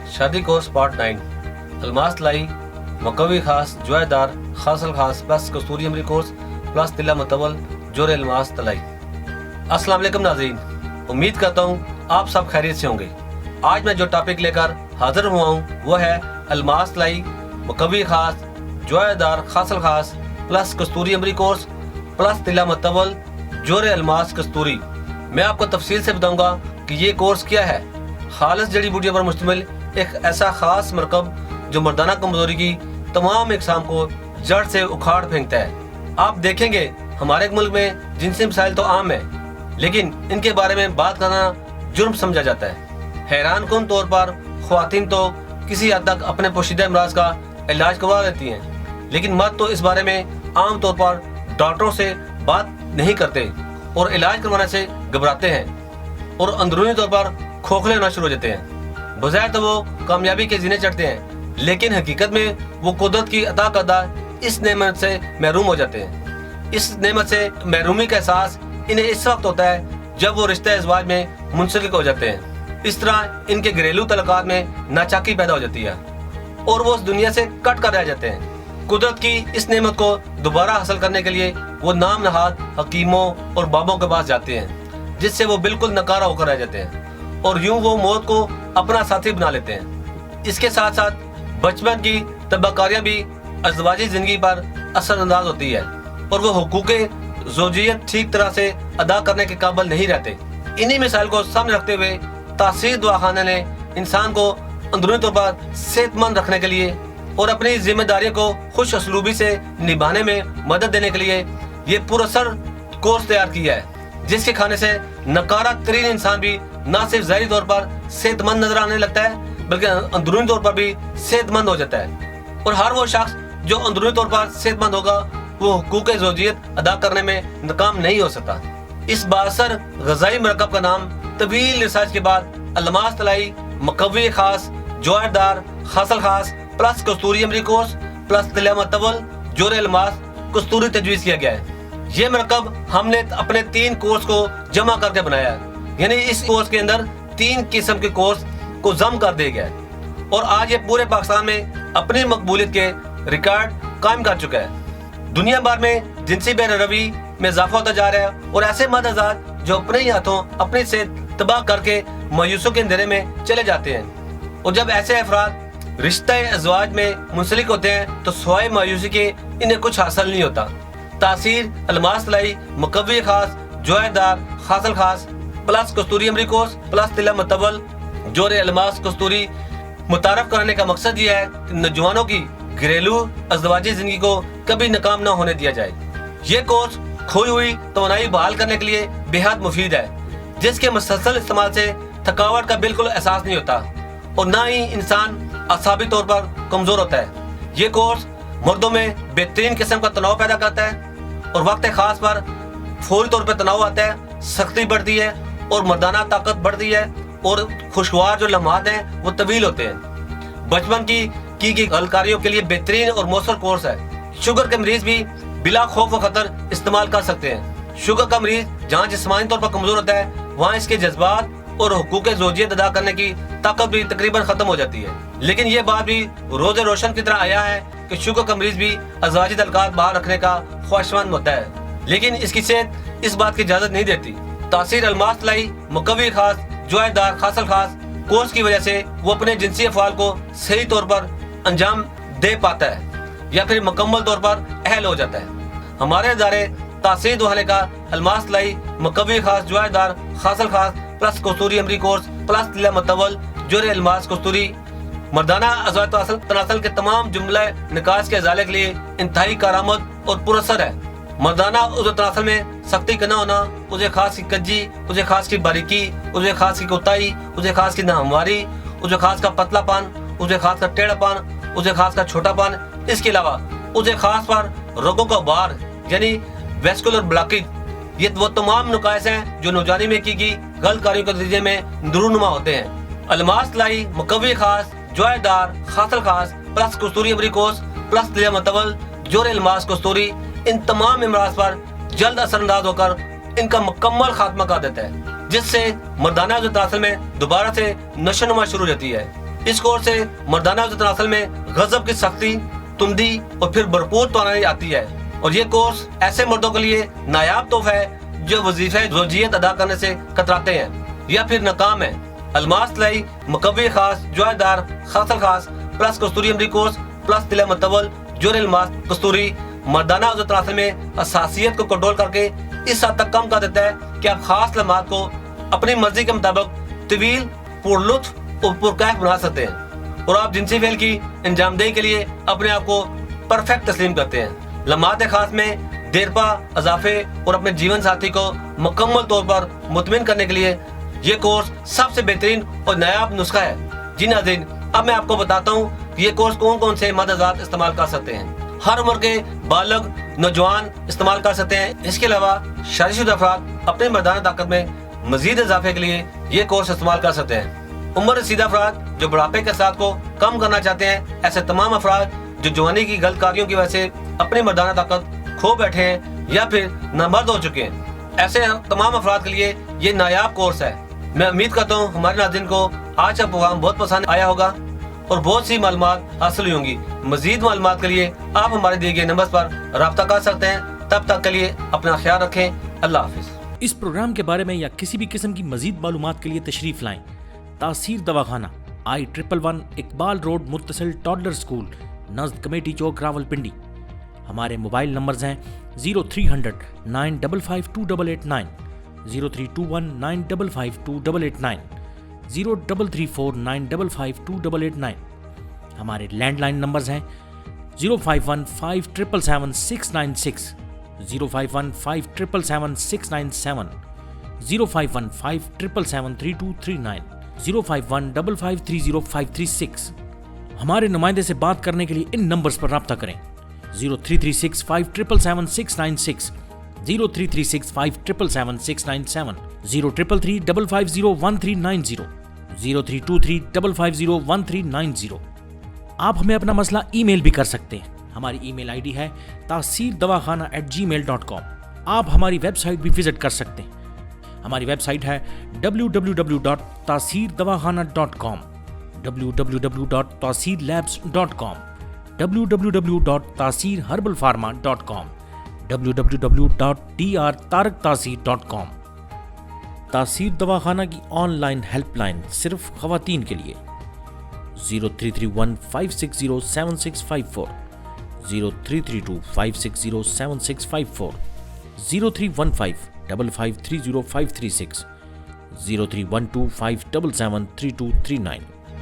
शादी course part 9 Almas लाई मकवी खास जुएदार खासल खास प्लस कस्तूरी अमरी कोर्स प्लस तिला मतवल जोर अलमास तलाई। अस्सलाम वालेकुम नाज़रीन, उम्मीद करता हूँ आप सब खैरियत से होंगे। आज मैं जो टॉपिक लेकर हाजिर हुआ हूँ वो है अलमास लाई मकवी खास जुएदार खासल खास प्लस कस्तूरी अमरी कोर्स प्लस तिला मतवल जोर अलमास कस्तूरी। मैं आपको तफसील से बताऊंगा कि ये कोर्स क्या है। खालिस जड़ी बूटियों पर मुश्तमिल एक ऐसा खास मरकब जो मर्दाना कमजोरी की तमाम इकसाम को जड़ से उखाड़ फेंकता है। आप देखेंगे हमारे मुल्क में जिनसी मसाइल तो आम है, लेकिन इनके बारे में बात करना जुर्म समझा जाता है। हैरान कुन तौर पर ख्वातीन तो किसी हद तक अपने पोशीदा अमराज का इलाज करवा लेती हैं, लेकिन मर्द तो इस बारे में आम तौर पर डॉक्टरों से बात नहीं करते और इलाज करवाने से घबराते हैं और अंदरूनी तौर पर खोखले होना शुरू हो जाते हैं। बज़ाहिर तो वो कामयाबी के जीने चढ़ते हैं, लेकिन हकीकत में वो कुदरत की अता करदा इस नेमत से महरूम हो जाते हैं। इस नेमत से महरूमी का एहसास इन्हें इस वक्त होता है जब वो रिश्ते इज़वाज में मुंसलिक हो जाते हैं। इस तरह इनके घरेलू तल्लुकात में नाचाकी पैदा हो जाती है और वो उस दुनिया से कट कर रह जाते हैं। कुदरत की इस नेमत को दोबारा हासिल करने के लिए वो नाम नहाद हकीमों और बाबों के पास जाते हैं, जिससे वो बिल्कुल नकारा होकर रह जाते हैं और यूं वो मौत को अपना साथी बना लेते हैं। इसके साथ साथ बचपन की तबाकारियां भी अज़वाजी जिंदगी पर असरअंदाज होती है और वो हुकूके ज़ौजियत ठीक तरह से अदा करने के काबिल नहीं रहते। इन्हीं मिसाइल को सामने रखते हुए तासीर दवाखाना ने इंसान को अंदरूनी तौर पर सेहतमंद रखने के लिए और अपनी जिम्मेदारियों को खुश असलूबी से निभाने में मदद देने के लिए ये पुरअसर कोर्स तैयार किया है, जिसके खाने से नकारा तरीन इंसान भी न सिर्फ ज़ाहिरी तौर पर सेहतमंद नजर आने लगता है, बल्कि अंदरूनी तौर पर भी सेहतमंद हो जाता है। और हर वो शख्स जो अंदरूनी तौर पर सेहतमंद होगा वो हुकूक ज़ौजियत अदा करने में नाकाम नहीं हो सकता। इस बासर ग़ज़ाई मरकब का नाम तवील रिसर्च के बाद अलमास तलाई मकवी खास जुएदार खासल खास प्लस कस्तूरी अमरी कोर्स प्लस तिला मतवल जोर अलमास कस्तूरी तजवीज़ किया गया है। ये मरकब हमने अपने 3 कोर्स को जमा करके बनाया है, यानी इस कोर्स के अंदर 3 किस्म के कोर्स को जम कर दिया गया है और आज ये पूरे पाकिस्तान में अपनी मकबूलियत के रिकॉर्ड कायम कर चुका है। दुनिया भर में जिनसी बेरवि में इजाफा होता जा रहा है और ऐसे मर्द आजाद जो अपने ही हाथों अपनी सेहत तबाह करके मायूसों के अंधेरे में चले जाते हैं। और जब ऐसे अफराद रिश्ता अज़वाज में मुंसलिक होते हैं तो सवाए मायूसी के इन्हें कुछ हासिल नहीं होता। तासीर अलमास तलाई मकवी खास जुएदार खासल खास प्लस कस्तूरी अमरी कोर्स प्लस तिला मतवल जोर अलमास कस्तूरी मुतारफ कराने का मकसद ये है कि नौजवानों की घरेलू अज़वाजी जिंदगी को कभी नाकाम न होने दिया जाए। ये कोर्स खोई हुई तवानाई बहाल करने के लिए बेहद मुफीद है, जिसके मुसलसल इस्तेमाल से थकावट का बिल्कुल एहसास नहीं होता और न ही इंसान असाबी तौर पर कमजोर होता है। ये कोर्स मर्दों में बेहतरीन किस्म का तनाव पैदा करता है और वक्त खास पर फौरी तौर पर तनाव आता है, सख्ती बढ़ती है और मर्दाना ताकत बढ़ती है और खुशगवार जो लम्हात हैं वो तवील होते हैं। बचपन की गलकारियों के लिए बेहतरीन और मौसर कोर्स है। शुगर के मरीज भी बिला खौफ व खतर इस्तेमाल कर सकते हैं। शुगर का मरीज जहाँ जिस्मानी तौर पर कमजोर होता है वहाँ इसके जज्बात और हुकूक ज़ौजियत अदा करने की ताकत भी तकरीबन खत्म हो जाती है। लेकिन ये बात भी रोज़े रोशन की तरह आया है कि शुगर का मरीज भी अज़वाजी तल्लुकात बाहर रखने का ख्वाहिशमंद होता है, लेकिन इसकी सेहत इस बात की इजाजत नहीं देती। तासीर अलमास तलाई मकवी खास जुएदार खासल खास कोर्स की वजह से वो अपने जिनसी अफ़आल को सही तौर पर अंजाम दे पाता है या फिर मुकम्मल तौर पर अहल हो जाता है। हमारे इदारे तासीर दुहाने का अलमास तलाई मकवी खास जुएदार खासल खास प्लस कस्तूरी अमरी कोर्स प्लस तिला मतवल जोर अलमास कस्तूरी मर्दाना अज़वाज तनासल के तमाम जुमला निकास के इजाले के लिए इंतहाई कारामद और पुरअसर है। मर्दाना उज़्व तनासल में सख्ती का न होना, उसे खास की कज्जी, उसे खास की बारीकी, उसे खास की कोताही, उसे खास की नाहमवारी, उसे खास का पतलापन, उसे खास का टेढ़ापन, उसे खास का छोटापन, इसके अलावा उसे खास पर रोगों का बार यानी वेस्कुलर ब्लॉकेज, ये वो तमाम नुकाइस हैं जो नौजवानी में की गई गलत कार्यों के नतीजे में दुरूनुमा होते हैं। अलमास तलाई मकवी खास जुएदार खासल खास प्लस कस्तूरी अमरी कोर्स प्लस तिला मतवल जोर अलमास कस्तूरी इन तमाम अमराज पर जल्द असरअंदाज होकर इनका मुकम्मल खात्मा कर देता है, जिससे मर्दाना जो तासर में दोबारा से नशोनुमा शुरू हो जाती है। اس کورس سے مردانہ وزن تناسل میں غضب کی سختی، تندی اور پھر بھرپور توانائی آتی ہے، اور یہ کورس ایسے مردوں کے لیے نایاب تحفہ ہے جو وظیفہ زوجیت ادا کرنے سے کتراتے ہیں یا پھر ناکام ہیں۔ الماس طلائی مقوی خاص جوائے دار خاصل خاص پلس کستوری عمری کورس پلس طلا متول جوہر الماس کستوری مردانہ وزن تناسل میں حساسیت کو کنٹرول کر کے اس حد تک کم کر دیتا ہے کہ آپ خاص لمحات کو اپنی مرضی کے مطابق طویل، پرلطف اور پرکیف بنا سکتے ہیں، اور آپ جنسی فعل کی انجام دہی کے لیے اپنے آپ کو پرفیکٹ تسلیم کرتے ہیں۔ لمحات خاص میں دیرپا اضافے اور اپنے جیون ساتھی کو مکمل طور پر مطمئن کرنے کے لیے یہ کورس سب سے بہترین اور نایاب نسخہ ہے۔ جی ناظرین، اب میں آپ کو بتاتا ہوں کہ یہ کورس کون کون سے مادہ استعمال کر سکتے ہیں۔ ہر عمر کے بالغ نوجوان استعمال کر سکتے ہیں۔ اس کے علاوہ شادی شدہ افراد اپنے مردانہ طاقت میں مزید اضافے کے لیے یہ کورس استعمال کر سکتے ہیں۔ عمر رسیدہ افراد جو بڑھاپے کے اثرات کو کم کرنا چاہتے ہیں، ایسے تمام افراد جو جوانی کی غلط کاریوں کی وجہ سے اپنی مردانہ طاقت کھو بیٹھے ہیں یا پھر نامرد ہو چکے ہیں، ایسے تمام افراد کے لیے یہ نایاب کورس ہے۔ میں امید کرتا ہوں ہمارے ناظرین کو آج کا پروگرام بہت پسند آیا ہوگا اور بہت سی معلومات حاصل ہوئی ہوں گی۔ مزید معلومات کے لیے آپ ہمارے دیے گئے نمبر پر رابطہ کر سکتے ہیں۔ تب تک کے لیے اپنا خیال رکھیں۔ اللہ حافظ۔ اس پروگرام کے بارے میں یا کسی بھی قسم کی مزید معلومات کے لیے تشریف لائیں تاثیر دواخانہ I-111 اقبال روڈ متصل ٹاڈلر اسکول نزد کمیٹی چوک راولپنڈی۔ ہمارے موبائل نمبرز ہیں 0300 955 2889 0321 955 2889 0334 955 2889۔ ہمارے لینڈ لائن نمبرز ہیں 051 5777 696 051 5777 697 051 5777 3239 051 5530 536۔ ہمارے نمائندے سے بات کرنے کے لیے ان نمبرز پر رابطہ کریں 0336 5777 696 0336 5777 697 0333 550 1390 0323 550 1390۔ آپ ہمیں اپنا مسئلہ ای میل بھی کر سکتے ہیں۔ ہماری ای میل آئی ڈی ہے taseerdawakana@gmail.com۔ آپ ہماری ویب سائٹ بھی وزٹ کر سکتے ہیں۔ ہماری ویب سائٹ ہے www.taseerdawakana.com www.taseerlabs.com www.taseerherbalpharma.com www.drtaraktaseer.com۔ تاثیر دواخانہ کی آن لائن ہیلپ لائن صرف خواتین کے لیے 0331 560 7654 0332 560 7654 0315 5530 536 0312 577 3239۔